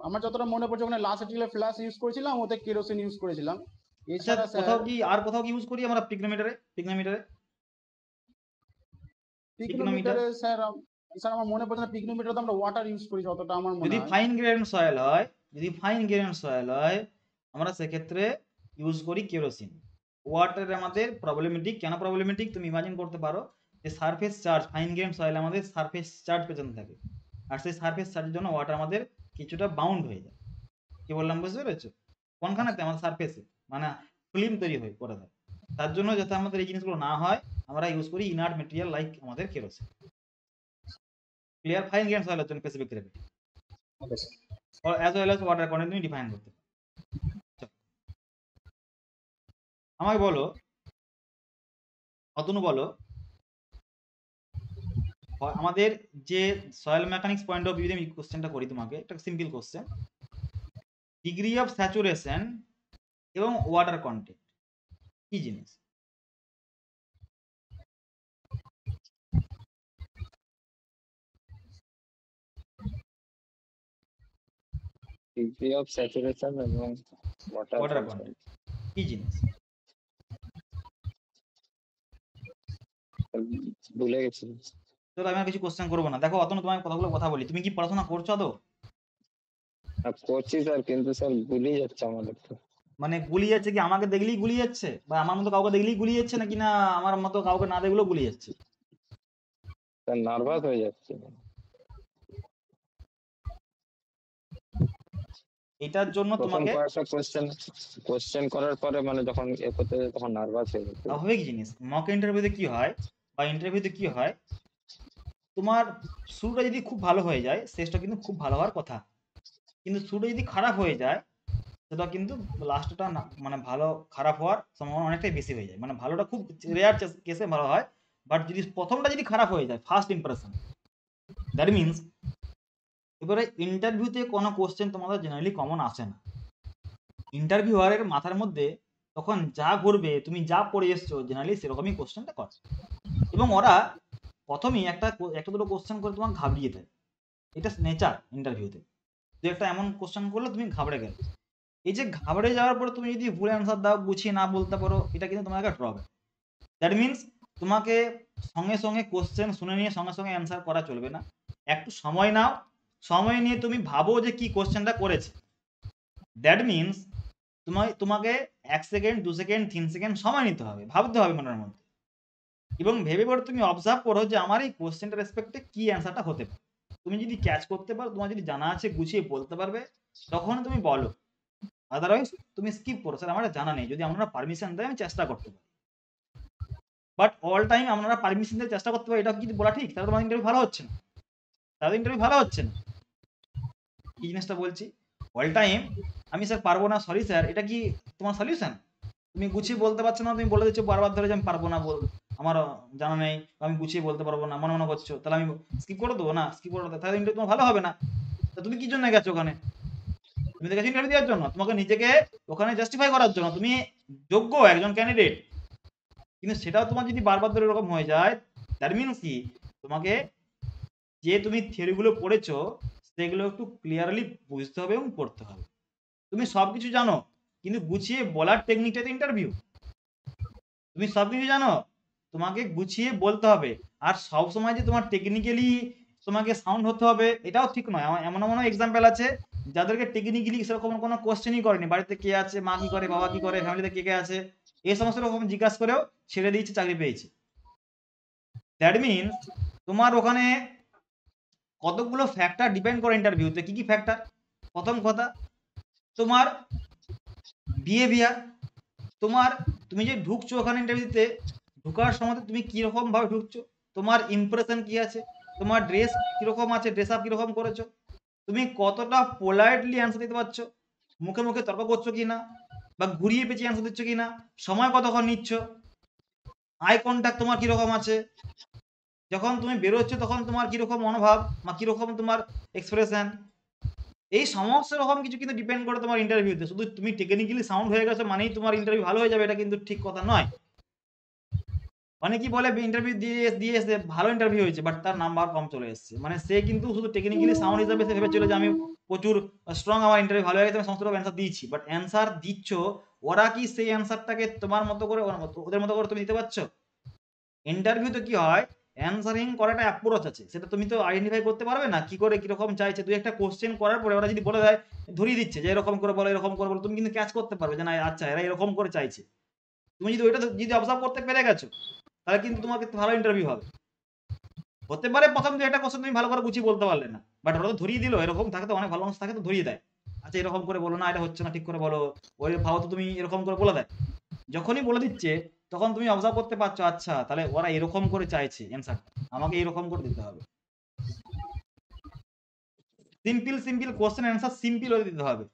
Speaker 2: আমার যতটা মনে পড়ছে ওখানে লাস্ট আর্টিকেলের ফ্ল্যাশ ইউজ করেছিলাম, ওতে কেরোসিন ইউজ করেছিলাম।
Speaker 1: আচ্ছা
Speaker 2: এছাড়া স্যার
Speaker 1: কোথাও কি, আর কোথাও কি ইউজ করি আমরা? পিগনোমিটারে, পিগনোমিটারে, পিগনোমিটার।
Speaker 2: পিগনোমিটারে স্যার, স্যার আমার মনে পড়ছে না, পিগনোমিটারে তো আমরা ওয়াটার ইউজ করি যতটা আমার মনে
Speaker 1: যদি
Speaker 2: হয়।
Speaker 1: ফাইন গ্রেন সয়েল হয়, যদি ফাইন গ্রেন সয়েল হয় আমরা সেক্ষেত্রে ইউজ করি কেরোসিন। ওয়াটার আমাদের প্রবলেমেটিক, কেন প্রবলেমেটিক তুমি ইমাজিন করতে পারো যে surface charge, fine grain soil আমাদের সারফেস চার্জ পেছনে থাকে, আর সেই সারফেস চার্জের জন্য ওয়াটার আমাদের কিছুটা বাউন্ড হয়ে যায়। কি বললাম বুঝতে পেরেছো? কোনখানেতে? আমাদের সারফেসে, মানে ফিল্ম তৈরি হয়ে পড়ে থাকে। তার জন্য যাতে আমাদের এই জিনিসগুলো না হয় আমরা ইউজ করি ইনার্ট মেটেরিয়াল লাইক আমাদের কেরোসিন। ক্লিয়ার? ফাইন গ্রেন সয়েলের জন্য specific gravity
Speaker 2: okay sir.
Speaker 1: or as well as water content তুমি ডিফাইন করতে পারো। চলো, আমাকে বলো অতনু, বলো আমাদের যে soil mechanics point of view আমি কোশ্চেনটা করি তোমাকে, একটা simple question, degree of saturation এবং ওয়াটার কন্টেন্ট কি জিনিস?
Speaker 3: ডিগ্রি অফ স্যাচুরেশন এবং ওয়াটার
Speaker 1: ওয়াটার
Speaker 3: কন্টেন্ট
Speaker 1: কন্টেন্ট কি জিনিস?
Speaker 3: ভুলে গেছি।
Speaker 1: চলো আমি আর কিছু কোশ্চেন করবো না, দেখো অতনু তোমাকে কতগুলো কথা বলি, তুমি কি পড়াশোনা করছো তো?
Speaker 3: করছি স্যার, কিন্তু স্যার ভুলেই যাচ্ছে আমাদের তো।
Speaker 1: মানে গুলিয়ে যাচ্ছে কি আমাকে দেখলেই গুলিয়ে যাচ্ছে, বা আমার মতো কাউকে দেখলেই গুলিয়ে যাচ্ছে, নাকি না আমার মতো কাউকে না দেখলেও গুলিয়ে যাচ্ছে?
Speaker 3: স্যার নার্ভাস হয়ে যাচ্ছে।
Speaker 1: এটার জন্য
Speaker 3: প্রথম
Speaker 1: তোমাকে
Speaker 3: কয়েকটা কোশ্চেন করার পরে মানে যখন এ করতে যাই তখন নার্ভাস হয়ে যাচ্ছে।
Speaker 1: স্বাভাবিক জিনিস। মক ইন্টারভিউতে কি হয় বা ইন্টারভিউতে কি হয়, তোমার শুরুটা যদি খুব ভালো হয়ে যায় শেষটা কিন্তু খুব ভালো হওয়ার কথা, কিন্তু শুরুটা যদি খারাপ হয়ে যায় সেটা কিন্তু লাস্টটা না, মানে ভালো খারাপ হওয়ার সম্ভাবনা অনেকটাই বেশি হয়ে যায়। মানে ভালোটা খুব রেয়ার কেসে ভালো হয়, বাট যদি প্রথমটা যদি খারাপ হয়ে যায়, ফার্স্ট ইমপ্রেশন, দ্যাট মিনস এবারে ইন্টারভিউতে কোনো কোশ্চেন তোমাদের জেনারেলি কমন আসে না। ইন্টারভিউয়ারের মাথার মধ্যে তখন যা ঘুরবে, তুমি যা পড়ে এসছো জেনারেলি সেরকমই কোশ্চেনটা করে, এবং ওরা প্রথমেই একটা দুটো কোশ্চেন করে তোমাকে ঘাবড়িয়ে দেয়। এটা নেচার ইন্টারভিউতে। দু একটা এমন কোশ্চেন করলে তুমি ঘাবড়ে গেলে, এই যে ঘাবড়ে যাওয়ার পরে তুমি যদি ভুল অ্যান্সার দাও, গুছিয়ে না বলতে পারো, এটা কিন্তু তোমার একটা ড্রব্যাক। দ্যাট মিনস তোমাকে সঙ্গে সঙ্গে কোশ্চেন শুনে নিয়ে সঙ্গে সঙ্গে অ্যান্সার করা চলবে না, একটু সময় নাও, সময় নিয়ে তুমি ভাবো যে কি কোশ্চেনটা করেছে। দ্যাট মিনস তোমাকে 1 সেকেন্ড 2 সেকেন্ড 3 সেকেন্ড সময় নিতে হবে, ভাবতে হবে মনের মধ্যে, এবং ভেবে পরে তুমি অবজার্ভ করো যে আমার এই কোশ্চেনটা রেসপেক্টে কি অ্যান্সারটা হতে পারে। তুমি যদি ক্যাচ করতে পারো, তোমার যদি জানা আছে, গুছিয়ে বলতে পারবে, তখন তুমি বলো। আদারওয়াইজ তুমি স্কিপ করো, স্যার আমার জানা নেই, যদি আপনারা পারমিশন দেয় আমি চেষ্টা করতে পারি। বাট অল টাইম আপনারা পারমিশন দিয়ে চেষ্টা করতে পারি, এটা কি বলা ঠিক? তাহলে তোমার ইন্টারভিউ ভালো হচ্ছে না, তাহলে ইন্টারভিউ ভালো হচ্ছে না। এই জিনিসটা বলছি, অল টাইম আমি স্যার পারবো না, সরি স্যার, এটা কি তোমার সলিউশন? তুমি গুছিয়ে বলতে পারছো না, তুমি বলে দিচ্ছ বারবার ধরে যে আমি পারবো না, আমার জানা নেই, আমি গুছিয়ে বলতে পারবো না, মনে মনে করছো, তাহলে আমি স্কিপ করে দেবো? না, স্কিপ করে দেবো, তাহলে ইন্টারভিউ তোমার ভালো হবে না। তা তুমি কি জন্য গেছো ওখানে? তুমি তো গেছো ইন্টারভিউ দেওয়ার জন্য, তোমাকে নিজেকে ওখানে জাস্টিফাই করার জন্য, তুমি যোগ্য একজন ক্যান্ডিডেট। কিন্তু সেটাও তোমার যদি বারবার ধরে এরকম হয়ে যায়, দ্যাট মিনস কি, তোমাকে যে তুমি থিওরিগুলো পড়েছো সেগুলো একটু ক্লিয়ারলি বুঝতে হবে এবং পড়তে হবে। তুমি সবকিছু জানো কিন্তু গুছিয়ে বলার টেকনিকটা তো ইন্টারভিউ। তুমি সবকিছু জানো, তোমাকে গুছিয়ে বলতে হবে। আর সব সময় যে তোমার টেকনিক্যালি তোমাকে সাউন্ড হতে হবে এটাও ঠিক নয়। আমার এমন এমন এক্সাম্পল আছে যাদেরকে টেকনিক্যালি সেরকম কোনো কোশ্চেনই করেনি, বাড়িতে কে আছে, মা কি করে, বাবা কি করে, ফ্যামিলিতে কে কে আছে, এই সমস্ত রকম জিজ্ঞাসা করেও ছেড়ে দিয়েছে, চাকরি পেয়েছে। দ্যাট মিনস তোমার ওখানে কতগুলো ফ্যাক্টর ডিপেন্ড করে ইন্টারভিউতে। কি কি ফ্যাক্টর? প্রথম কথা, তোমার বিহেভিয়ার, তোমার তুমি যে ঢুকছো ওখানে ইন্টারভিউতে, ঢুকার সময় তুমি কিরকম ভাবে ঢুকছো, তোমার ইমপ্রেশন কি আছে, তোমার ড্রেস কিরকম আছে, ড্রেস আপ কিরকম করেছো, তুমি কতটা পোলাইটলি অ্যান্সার দিতে পারছো, মুখে মুখে তর্ক করছো কিনা, বা ঘুরিয়ে পেঁচিয়ে অ্যান্সার দিচ্ছ কিনা, সময় কতক্ষণ নিচ্ছ, আই কন্ট্যাক্ট তোমার কিরকম আছে, যখন তুমি বেরোচ্ছ তখন তোমার কিরকম মনোভাব বা কিরকম তোমার এক্সপ্রেশন, এই সমস্ত রকম কিছু কিন্তু ডিপেন্ড করে তোমার ইন্টারভিউতে। শুধু তুমি টেকনিক্যালি সাউন্ড হয়ে গেছো মানেই তোমার ইন্টারভিউ ভালো হয়ে যাবে, এটা কিন্তু ঠিক কথা নয়। অনেকেই বলে ইন্টারভিউ দিয়ে এসে ভালো ইন্টারভিউ হয়েছে, বাট তার নাম্বার কম চলে এসেছে, মানে সে কিন্তু শুধু টেকনিক্যালি সাউন্ড হিসাবে সে ভেবেছিল যে আমি প্রচুর স্ট্রং, আমার ইন্টারভিউ ভালো হয়ে গেছে, আমি সমস্ত রকম অ্যান্সার দিয়েছি। বাট অ্যান্সার দিচ্ছ, ওরা কি সেই অ্যান্সারটাকে তোমার মতো করে ওদের মতো করে তুমি দিতে পারছো? ইন্টারভিউতে কি হয়, অ্যানসারিং করাটা অ্যাপ্রোচ আছে, সেটা তুমি তো আইডেন্টিফাই করতে পারবে না কি করে কিরকম চাইছে। দুই একটা কোশ্চেন করার পরে ওরা যদি বলে দেয়, ধরিয়ে দিচ্ছে যে এরকম করে বলো, এরকম করে বলো, তুমি কিন্তু ক্যাচ করতে পারবে যে না আচ্ছা এরা এরকম করে চাইছে। তুমি যদি ওইটা যদি অবজার্ভ করতে পেরে গেছো, তাহলে কিন্তু তোমার ভালো ইন্টারভিউ হবে। হতে পারে প্রথম দুই একটা কোশ্চেন তুমি ভালো করে গুছিয়ে বলতে পারলে না, বাট ওরা তো ধরিয়ে দিল, এরকম থাকে তো, অনেক ভালো মানুষ থাকে তো ধরিয়ে দেয়, আচ্ছা এরকম করে বলো না, এটা হচ্ছে না, ঠিক করে বলো, ওই ভাও তো তুমি এরকম করে বলে দেয়। যখনই বলে দিচ্ছে তখন তুমি অবজার্ভ করতে পারছো, আচ্ছা তাহলে ওরা এরকম করে চাইছে অ্যান্সার, আমাকে এরকম করে দিতে হবে। Simple simple question answer simple হয়ে দিতে হবে,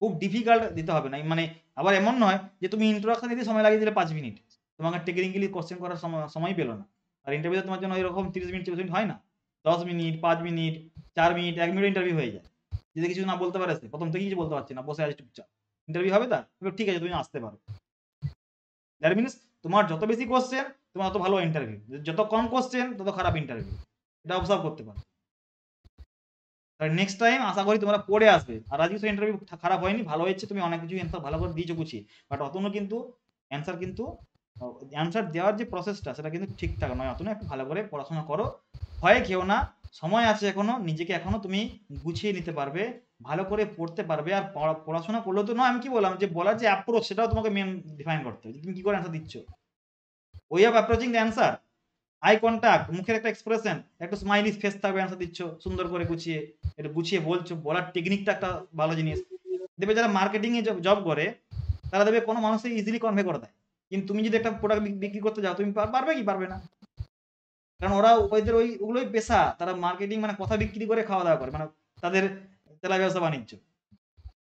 Speaker 1: খুব ডিফিকাল্ট দিতে হবে না। মানে আবার এমন নয় যে তুমি ইন্ট্রোডাকশন দিতে সময় লাগিয়ে দিলে 5 মিনিট, তোমাকে টেকনিক্যালি কোশ্চেন করার সময় পেলো না। আর ইন্টারভিউতে তোমার জন্য এরকম 30 মিনিট 40 মিনিট হয় না, 10 minute, 5 minute, 4 minute, 1 minute interview হয়ে যায়। যদি কিছু না বলতে পারে, প্রথম থেকে কিছু বলতে পারছি না, বসে আছে চুপচাপ, ইন্টারভিউ হবে তা ঠিক আছে তুমি আসতে পারো। দ্যাট মিনস তোমার যত বেশি কোশ্চেন তোমার তত ভালো ইন্টারভিউ, যত কম কোশ্চেন তত খারাপ ইন্টারভিউ, এটা অবজার্ভ করতে পারো। নেক্সট টাইম আশা করি তোমরা পড়ে আসবে। আর আজকে ইন্টারভিউ খারাপ হয়নি, ভালো হয়েছে, তুমি অনেক কিছু অ্যান্সার ভালো করে দিয়েছো গুছিয়ে, বাট অতনও কিন্তু অ্যান্সার দেওয়ার যে প্রসেসটা সেটা কিন্তু ঠিকঠাক নয়। অতনও একটু ভালো করে পড়াশোনা করো, ভয়ে খেও না, সময় আছে এখনো, নিজেকে এখনো তুমি গুছিয়ে নিতে পারবে, ভালো করে পড়তে পারবে। আর পড়াশোনা করলেও তো নয়, আমি কি বললাম যে বলার যে অ্যাপ্রোচ সেটাও তোমাকে মেন ডিফাইন করতে হবে, তুমি কি করে অ্যান্সার দিচ্ছ, ওই of approaching the answer, eye contact, মুখের একটা এক্সপ্রেশন, একটা স্মাইলি ফেস থাকবে, অ্যান্সার দিচ্ছ সুন্দর করে গুছিয়ে, এটা গুছিয়ে বলছো, বলার টেকনিকটা একটা ভালো জিনিস। দেখবে যারা মার্কেটিং এ জব করে তারা দেখবে কোনো মানুষকে ইজিলি কনভে করে দেয়, কিন্তু তুমি যদি একটা প্রোডাক্ট বিক্রি করতে যাও তুমি পারবে কি, পারবে না, কারণ ওরা ওদের ওগুলোই পেশা, তারা মার্কেটিং মানে কথা বিক্রি করে খাওয়া দাওয়া করে, মানে তাদের তেলা ব্যবসা বাণিজ্য।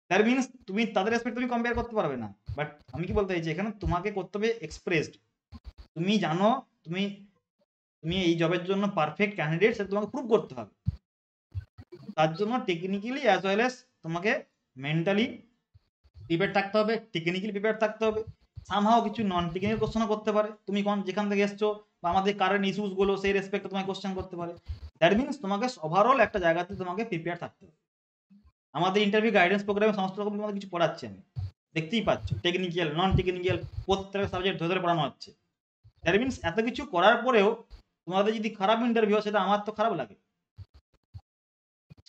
Speaker 1: দ্যাট মিনস তুমি তাদের রেসপেক্ট তুমি কম্পেয়ার করতে পারবে না। বাট আমি কি বলতে চাইছি এখানে, তোমাকে করতে হবে এক্সপ্রেসড, তুমি জানো তুমি তুমি এই জবের জন্য পারফেক্ট ক্যান্ডিডেট, সেটা তোমাকে প্রুভ করতে হবে। তার জন্য টেকনিক্যালি অ্যাজ ওয়েল এস তোমাকে মেন্টালি প্রিপেয়ার থাকতে হবে, টেকনিক্যালি প্রিপেয়ার থাকতে হবে। সামহাও কিছু নন টেকনিক্যাল কোশ্চেন করতে পারে, তুমি যেখান থেকে এসছো বা আমাদের কারেন্ট ইস্যুস গুলো সেই রেসপেক্টে তোমাকে কোশ্চেন করতে পারে। দ্যাট মিনস তোমাকে ওভারঅল একটা জায়গাতে তোমাকে প্রিপেয়ার থাকতে হবে। আমাদের ইন্টারভিউ গাইডেন্স প্রোগ্রামে সমস্ত রকম তোমাদের কিছু পড়াচ্ছে, আমি দেখতেই পাচ্ছ, টেকনিক্যাল নন টেকনিক্যাল প্রত্যেকটা সাবজেক্ট ধরে ধরে পড়ানো হচ্ছে। দ্যাট মিনস এত কিছু করার পরেও তোমাদের যদি খারাপ ইন্টারভিউ হয়, সেটা আমার তো খারাপ লাগে।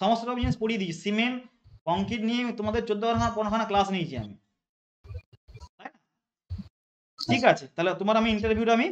Speaker 1: সমস্ত রকম জিনিস পড়িয়ে দিয়েছি, সিমেন্ট কংক্রিট নিয়ে তোমাদের 14-15খানা ক্লাস নিয়েছি আমি, ঠিক আছে? তাহলে তোমার আমি ইন্টারভিউটা আমি